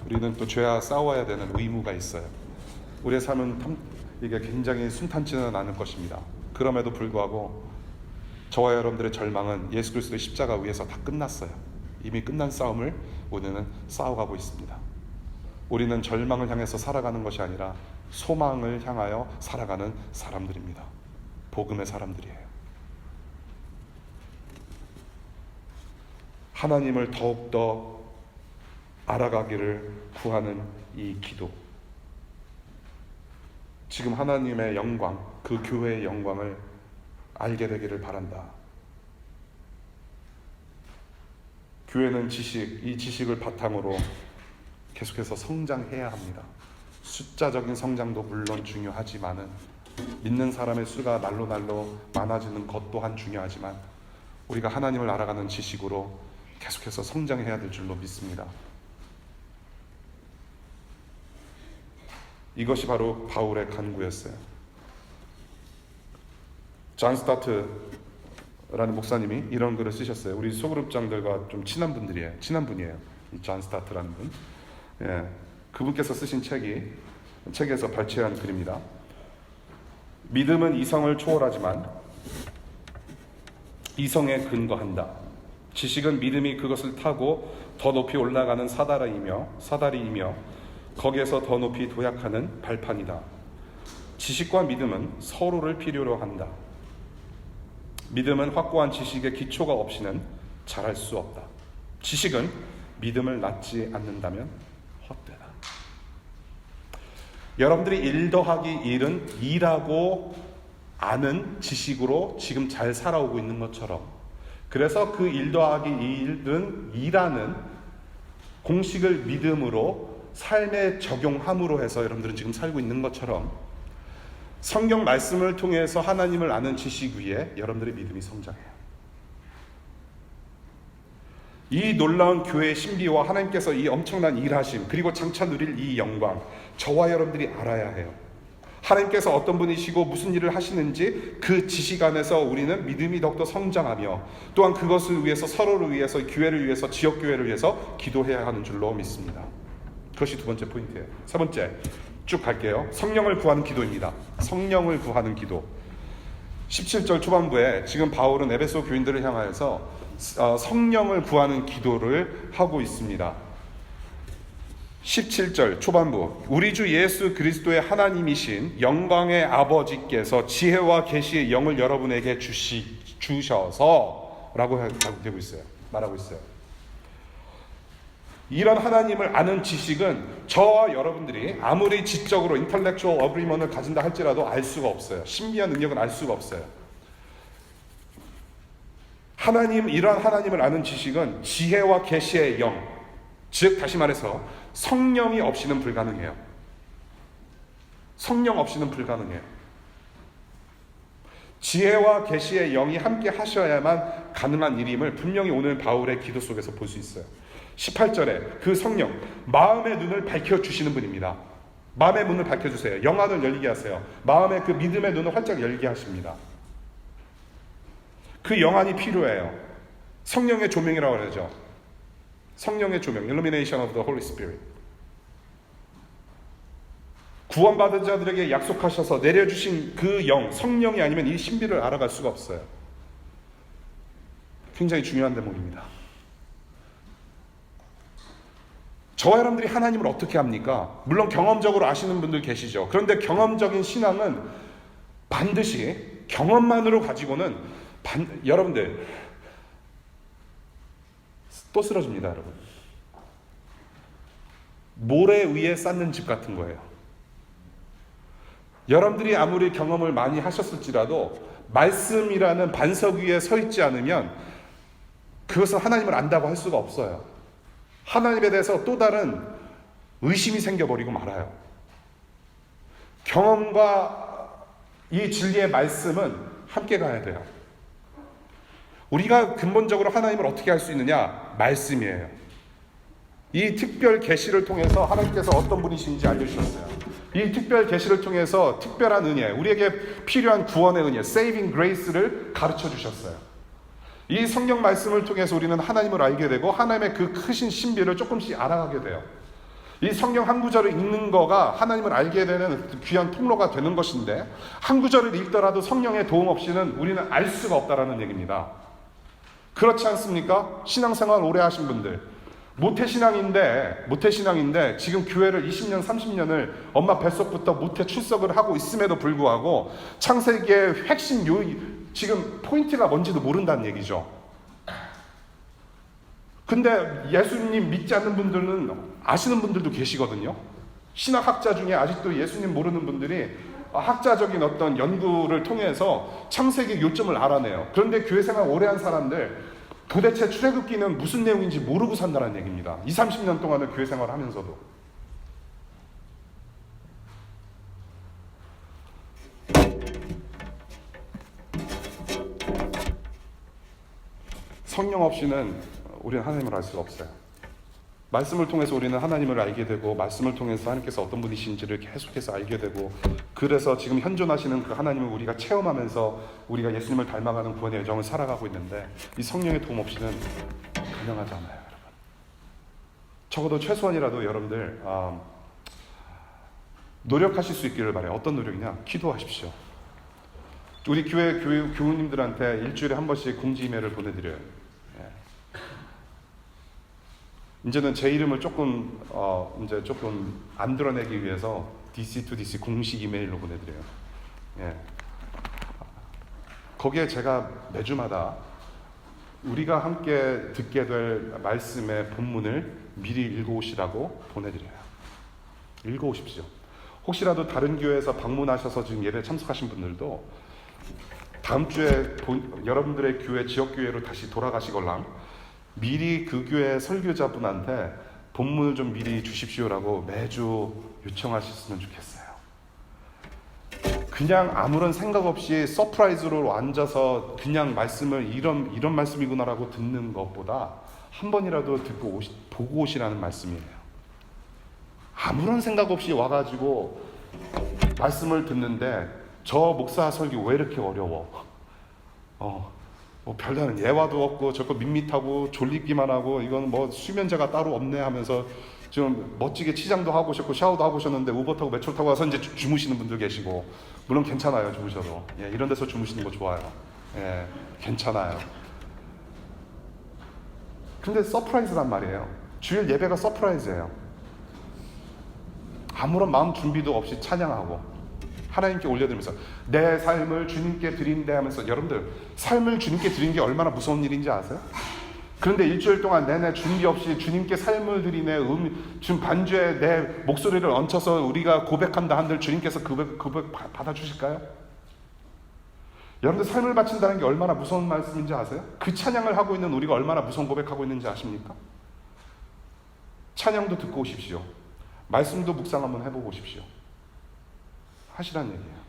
우리는 또 죄와 싸워야 되는 의무가 있어요. 우리의 삶은 이게 굉장히 순탄치는 않을 것입니다. 그럼에도 불구하고 저와 여러분들의 절망은 예수 그리스도의 십자가 위에서 다 끝났어요. 이미 끝난 싸움을 우리는 싸워가고 있습니다. 우리는 절망을 향해서 살아가는 것이 아니라 소망을 향하여 살아가는 사람들입니다. 복음의 사람들이에요. 하나님을 더욱더 알아가기를 구하는 이 기도. 지금 하나님의 영광, 그 교회의 영광을 알게 되기를 바란다. 교회는 지식, 이 지식을 바탕으로 계속해서 성장해야 합니다. 숫자적인 성장도 물론 중요하지만은, 믿는 사람의 수가 날로 많아지는 것 또한 중요하지만, 우리가 하나님을 알아가는 지식으로 계속해서 성장해야 될 줄로 믿습니다. 이것이 바로 바울의 간구였어요. 존 스타트라는 목사님이 이런 글을 쓰셨어요. 우리 소그룹장들과 좀 친한 분이에요. 이 존 스타트라는 분. 예, 그분께서 쓰신 책에서 발췌한 글입니다. 믿음은 이성을 초월하지만 이성에 근거한다. 지식은 믿음이 그것을 타고 더 높이 올라가는 사다리이며 거기에서 더 높이 도약하는 발판이다. 지식과 믿음은 서로를 필요로 한다. 믿음은 확고한 지식의 기초가 없이는 자랄 수 없다. 지식은 믿음을 낳지 않는다면 헛되다. 여러분들이 1 더하기 1은 2라고 아는 지식으로 지금 잘 살아오고 있는 것처럼, 그래서 그 1 더하기 1은 2라는 공식을 믿음으로 삶에 적용함으로 해서 여러분들은 지금 살고 있는 것처럼, 성경 말씀을 통해서 하나님을 아는 지식 위에 여러분들의 믿음이 성장해요. 이 놀라운 교회의 신비와 하나님께서 이 엄청난 일하심, 그리고 장차 누릴 이 영광, 저와 여러분들이 알아야 해요. 하나님께서 어떤 분이시고 무슨 일을 하시는지 그 지식 안에서 우리는 믿음이 더욱더 성장하며, 또한 그것을 위해서, 서로를 위해서, 교회를 위해서, 지역교회를 위해서 기도해야 하는 줄로 믿습니다. 그것이 두 번째 포인트예요. 세 번째, 쭉 갈게요. 성령을 구하는 기도입니다. 성령을 구하는 기도. 17절 초반부에 지금 바울은 에베소 교인들을 향하여서 성령을 구하는 기도를 하고 있습니다. 17절 초반부, 우리 주 예수 그리스도의 하나님이신 영광의 아버지께서 지혜와 계시의 영을 여러분에게 주셔서 라고 되고 있어요. 말하고 있어요. 이런 하나님을 아는 지식은 저와 여러분들이 아무리 지적으로 intellectual agreement을 가진다 할지라도 알 수가 없어요. 신비한 능력은 알 수가 없어요. 이러한 하나님을 아는 지식은 지혜와 계시의 영, 즉 다시 말해서 성령이 없이는 불가능해요. 성령 없이는 불가능해요. 지혜와 계시의 영이 함께 하셔야만 가능한 일임을 분명히 오늘 바울의 기도 속에서 볼 수 있어요. 18절에 그 성령, 마음의 눈을 밝혀주시는 분입니다. 마음의 문을 밝혀주세요. 영안을 열리게 하세요. 마음의 그 믿음의 눈을 활짝 열게 하십니다. 그 영안이 필요해요. 성령의 조명이라고 그러죠. 성령의 조명, Illumination of the Holy Spirit. 구원받은 자들에게 약속하셔서 내려주신 그 영, 성령이 아니면 이 신비를 알아갈 수가 없어요. 굉장히 중요한 대목입니다. 저와 여러분들이 하나님을 어떻게 합니까? 물론 경험적으로 아시는 분들 계시죠. 그런데 경험적인 신앙은 반드시 경험만으로 가지고는 여러분들 또 쓰러집니다. 여러분, 모래 위에 쌓는 집 같은 거예요. 여러분들이 아무리 경험을 많이 하셨을지라도 말씀이라는 반석 위에 서 있지 않으면 그것은 하나님을 안다고 할 수가 없어요. 하나님에 대해서 또 다른 의심이 생겨버리고 말아요. 경험과 이 진리의 말씀은 함께 가야 돼요. 우리가 근본적으로 하나님을 어떻게 할 수 있느냐? 말씀이에요. 이 특별 계시를 통해서 하나님께서 어떤 분이신지 알려주셨어요. 이 특별 계시를 통해서 특별한 은혜, 우리에게 필요한 구원의 은혜, saving grace를 가르쳐 주셨어요. 이 성경 말씀을 통해서 우리는 하나님을 알게 되고 하나님의 그 크신 신비를 조금씩 알아가게 돼요. 이 성경 한 구절을 읽는 거가 하나님을 알게 되는 귀한 통로가 되는 것인데, 한 구절을 읽더라도 성령의 도움 없이는 우리는 알 수가 없다라는 얘기입니다. 그렇지 않습니까? 신앙생활 오래 하신 분들, 모태신앙인데 지금 교회를 20년, 30년을 엄마 뱃속부터 모태 출석을 하고 있음에도 불구하고 창세기의 핵심 지금 포인트가 뭔지도 모른다는 얘기죠. 근데 예수님 믿지 않는 분들은 아시는 분들도 계시거든요. 신학학자 중에 아직도 예수님 모르는 분들이 학자적인 어떤 연구를 통해서 창세기 요점을 알아내요. 그런데 교회 생활 오래 한 사람들 도대체 출애굽기는 무슨 내용인지 모르고 산다는 얘기입니다. 20, 30년 동안을 교회 생활을 하면서도. 성령 없이는 우리는 하나님을 알 수가 없어요. 말씀을 통해서 우리는 하나님을 알게 되고, 말씀을 통해서 하나님께서 어떤 분이신지를 계속해서 알게 되고, 그래서 지금 현존하시는 그 하나님을 우리가 체험하면서 우리가 예수님을 닮아가는 구원의 여정을 살아가고 있는데, 이 성령의 도움 없이는 가능하지 않아요, 여러분. 적어도 최소한이라도 여러분들 노력하실 수 있기를 바라요. 어떤 노력이냐? 기도하십시오. 우리 교회 교우님들한테 일주일에 한 번씩 공지 이메일을 보내드려요. 이제는 제 이름을 조금 안 드러내기 위해서 DC to DC 공식 이메일로 보내드려요. 예. 거기에 제가 매주마다 우리가 함께 듣게 될 말씀의 본문을 미리 읽어오시라고 보내드려요. 읽어오십시오. 혹시라도 다른 교회에서 방문하셔서 지금 예배 참석하신 분들도 다음 주에 여러분들의 교회, 지역교회로 다시 돌아가시걸랑 미리 그 교회 설교자분한테 본문을 좀 미리 주십시오라고 매주 요청하셨으면 좋겠어요. 그냥 아무런 생각 없이 서프라이즈로 앉아서 그냥 말씀을 이런 말씀이구나라고 듣는 것보다 한 번이라도 보고 오시라는 말씀이에요. 아무런 생각 없이 와가지고 말씀을 듣는데 저 목사 설교 왜 이렇게 어려워? 뭐 별다른 예화도 없고 저거 밋밋하고 졸리기만 하고 이건 뭐 수면제가 따로 없네 하면서 좀 멋지게 치장도 하고 오셨고 샤워도 하고 오셨는데 우버 타고 메트로 타고 와서 이제 주무시는 분들 계시고, 물론 괜찮아요, 주무셔도. 예, 이런 데서 주무시는 거 좋아요. 예, 괜찮아요. 근데 서프라이즈란 말이에요. 주일 예배가 서프라이즈예요. 아무런 마음 준비도 없이 찬양하고 하나님께 올려드리면서 내 삶을 주님께 드린다 하면서, 여러분들 삶을 주님께 드리는 게 얼마나 무서운 일인지 아세요? 그런데 일주일 동안 내내 준비 없이 주님께 삶을 드리네, 지금 반주에 내 목소리를 얹혀서 우리가 고백한다 한들 주님께서 그 고백 받아주실까요? 여러분들 삶을 바친다는 게 얼마나 무서운 말씀인지 아세요? 그 찬양을 하고 있는 우리가 얼마나 무서운 고백하고 있는지 아십니까? 찬양도 듣고 오십시오. 말씀도 묵상 한번 해보고 오십시오. 하시란 얘기예요.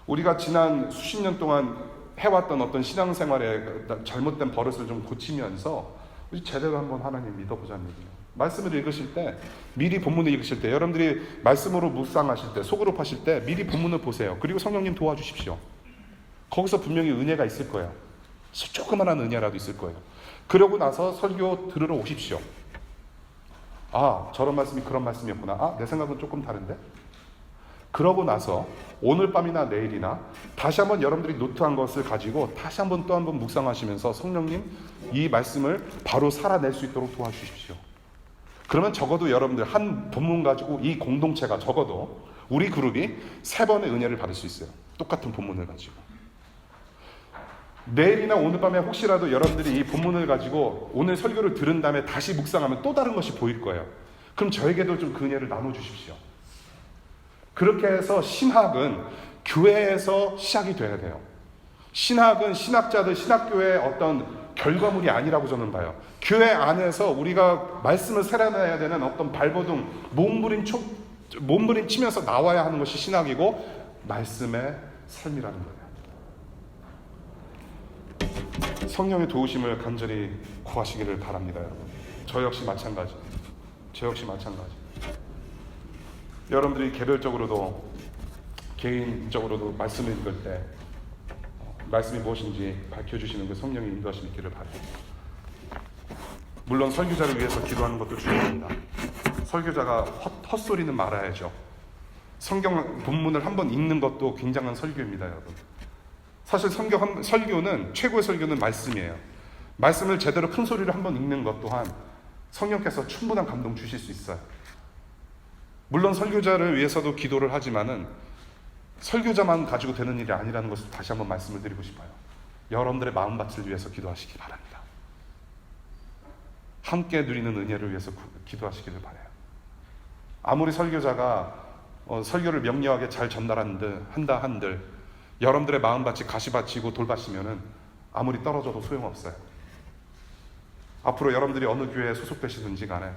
우리가 지난 수십 년 동안 해왔던 어떤 신앙생활의 잘못된 버릇을 좀 고치면서 우리 제대로 한번 하나님 믿어보자는 얘기예요. 말씀을 읽으실 때, 미리 본문을 읽으실 때, 여러분들이 말씀으로 묵상하실 때, 속으로 파실 때 미리 본문을 보세요. 그리고 성령님 도와주십시오. 거기서 분명히 은혜가 있을 거예요. 조그만한 은혜라도 있을 거예요. 그러고 나서 설교 들으러 오십시오. 아, 저런 말씀이 그런 말씀이었구나. 아, 내 생각은 조금 다른데? 그러고 나서 오늘 밤이나 내일이나 다시 한번 여러분들이 노트한 것을 가지고 다시 한번 또 한번 묵상하시면서 성령님, 이 말씀을 바로 살아낼 수 있도록 도와주십시오. 그러면 적어도 여러분들 한 본문 가지고 이 공동체가 적어도 우리 그룹이 3번의 은혜를 받을 수 있어요. 똑같은 본문을 가지고. 내일이나 오늘 밤에 혹시라도 여러분들이 이 본문을 가지고 오늘 설교를 들은 다음에 다시 묵상하면 또 다른 것이 보일 거예요. 그럼 저에게도 좀 그 은혜를 나눠주십시오. 그렇게 해서 신학은 교회에서 시작이 돼야 돼요. 신학은 신학자들, 신학교의 어떤 결과물이 아니라고 저는 봐요. 교회 안에서 우리가 말씀을 살아내야 되는 어떤 발버둥, 몸부림치면서 나와야 하는 것이 신학이고 말씀의 삶이라는 거예요. 성령의 도우심을 간절히 구하시기를 바랍니다, 여러분. 저 역시 마찬가지. 여러분들이 개별적으로도 개인적으로도 말씀을 읽을 때 말씀이 무엇인지 밝혀주시는 그 성령의 인도하심 있기를 바랍니다. 물론 설교자를 위해서 기도하는 것도 중요합니다. 설교자가 헛소리는 말아야죠. 성경 본문을 한번 읽는 것도 굉장한 설교입니다, 여러분. 사실 설교는, 최고의 설교는 말씀이에요. 말씀을 제대로 큰 소리를 한번 읽는 것 또한 성령께서 충분한 감동 주실 수 있어요. 물론 설교자를 위해서도 기도를 하지만은 설교자만 가지고 되는 일이 아니라는 것을 다시 한번 말씀을 드리고 싶어요. 여러분들의 마음밭을 위해서 기도하시기 바랍니다. 함께 누리는 은혜를 위해서 기도하시기를 바라요. 아무리 설교자가 설교를 명료하게 잘 한다 한들 여러분들의 마음밭이 가시밭이고 돌밭이면은 아무리 떨어져도 소용없어요. 앞으로 여러분들이 어느 교회에 소속되시든지 간에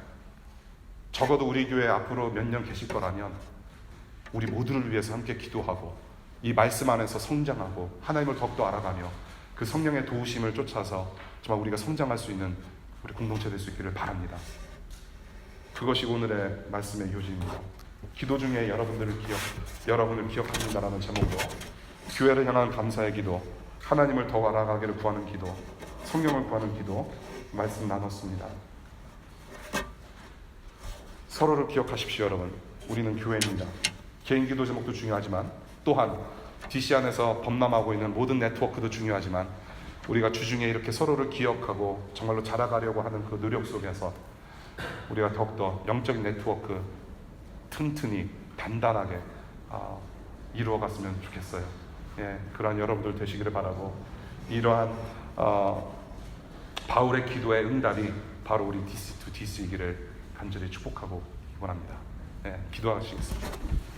적어도 우리 교회에 앞으로 몇 년 계실 거라면 우리 모두를 위해서 함께 기도하고 이 말씀 안에서 성장하고 하나님을 더욱더 알아가며 그 성령의 도우심을 쫓아서 정말 우리가 성장할 수 있는 우리 공동체 될 수 있기를 바랍니다. 그것이 오늘의 말씀의 요지입니다. 기도 중에 여러분을 기억합니다라는 제목으로 교회를 향한 감사의 기도, 하나님을 더 알아가기를 구하는 기도, 성령을 구하는 기도 말씀 나눴습니다. 서로를 기억하십시오. 여러분, 우리는 교회입니다. 개인 기도 제목도 중요하지만 또한 DC 안에서 범람하고 있는 모든 네트워크도 중요하지만 우리가 주중에 이렇게 서로를 기억하고 정말로 자라가려고 하는 그 노력 속에서 우리가 더욱더 영적인 네트워크 튼튼히 단단하게 이루어갔으면 좋겠어요. 그러한 여러분들 되시기를 바라고 이러한 바울의 기도의 응답이 바로 우리 DC2DC이기를 간절히 축복하고 기원합니다. 기도하시겠습니다.